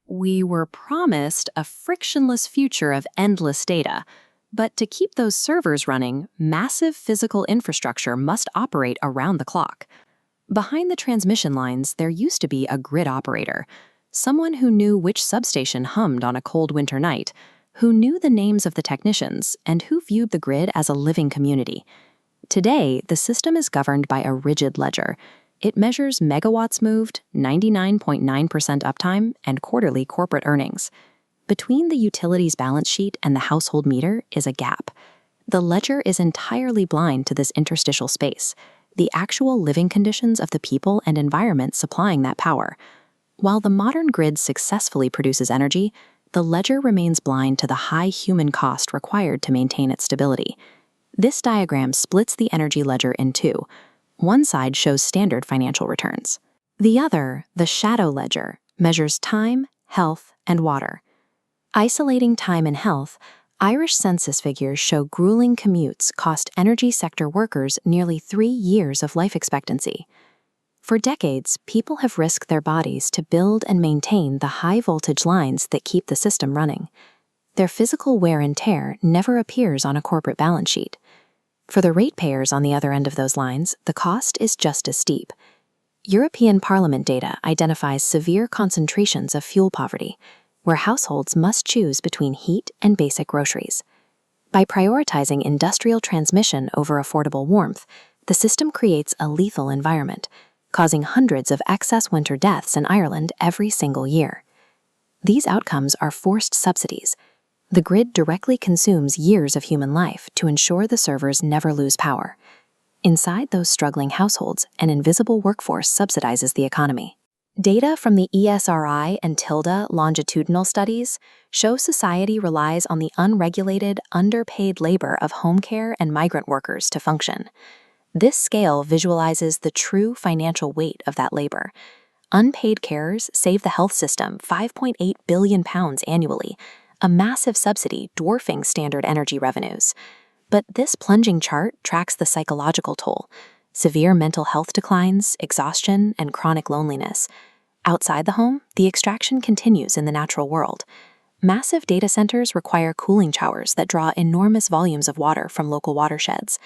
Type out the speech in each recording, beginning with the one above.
We were promised a frictionless future of endless data, but to keep those servers running, massive physical infrastructure must operate around the clock. Behind the transmission lines, there used to be a grid operator, someone who knew which substation hummed on a cold winter night, who knew the names of the technicians, and who viewed the grid as a living community. Today, the system is governed by a rigid ledger. It measures megawatts moved, 99.9% uptime, and quarterly corporate earnings. Between the utility's balance sheet and the household meter is a gap. The ledger is entirely blind to this interstitial space, the actual living conditions of the people and environment supplying that power. While the modern grid successfully produces energy, the ledger remains blind to the high human cost required to maintain its stability. This diagram splits the energy ledger in two. One side shows standard financial returns. The other, the shadow ledger, measures time, health, and water. Isolating time and health, Irish census figures show grueling commutes cost energy sector workers nearly 3 years of life expectancy. For decades, people have risked their bodies to build and maintain the high-voltage lines that keep the system running. Their physical wear and tear never appears on a corporate balance sheet. For the ratepayers on the other end of those lines, the cost is just as steep. European Parliament data identifies severe concentrations of fuel poverty, where households must choose between heat and basic groceries. By prioritizing industrial transmission over affordable warmth, the system creates a lethal environment, causing hundreds of excess winter deaths in Ireland every single year. These outcomes are forced subsidies. The grid directly consumes years of human life to ensure the servers never lose power. Inside those struggling households, an invisible workforce subsidizes the economy. Data from the ESRI and TILDA longitudinal studies show society relies on the unregulated, underpaid labor of home care and migrant workers to function. This scale visualizes the true financial weight of that labor. Unpaid carers save the health system £5.8 billion annually, a massive subsidy dwarfing standard energy revenues. But this plunging chart tracks the psychological toll: severe mental health declines, exhaustion, and chronic loneliness. Outside the home, the extraction continues in the natural world. Massive data centers require cooling towers that draw enormous volumes of water from local watersheds.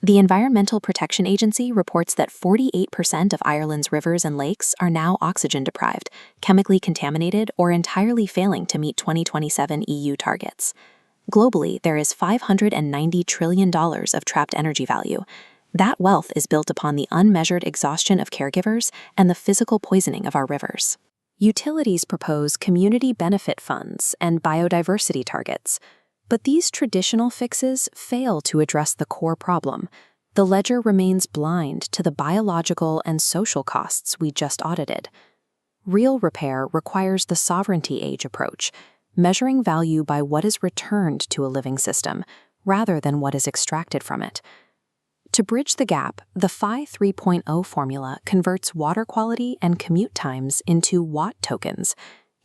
The Environmental Protection Agency reports that 48% of Ireland's rivers and lakes are now oxygen-deprived, chemically contaminated, or entirely failing to meet 2027 EU targets. Globally, there is $590 trillion of trapped energy value. That wealth is built upon the unmeasured exhaustion of caregivers and the physical poisoning of our rivers. Utilities propose community benefit funds and biodiversity targets, but these traditional fixes fail to address the core problem. The ledger remains blind to the biological and social costs we just audited. Real repair requires the sovereignty age approach, measuring value by what is returned to a living system rather than what is extracted from it. To bridge the gap, the PHI 3.0 formula converts water quality and commute times into watt tokens,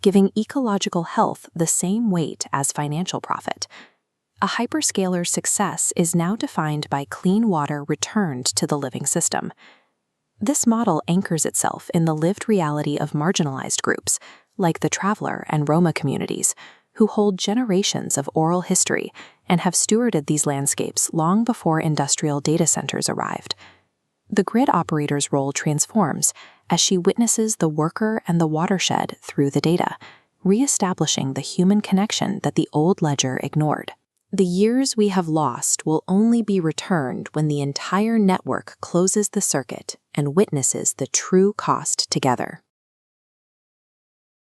giving ecological health the same weight as financial profit. A hyperscaler's success is now defined by clean water returned to the living system. This model anchors itself in the lived reality of marginalized groups, like the Traveler and Roma communities, who hold generations of oral history and have stewarded these landscapes long before industrial data centers arrived. The grid operator's role transforms as she witnesses the worker and the watershed through the data, reestablishing the human connection that the old ledger ignored. The years we have lost will only be returned when the entire network closes the circuit and witnesses the true cost together.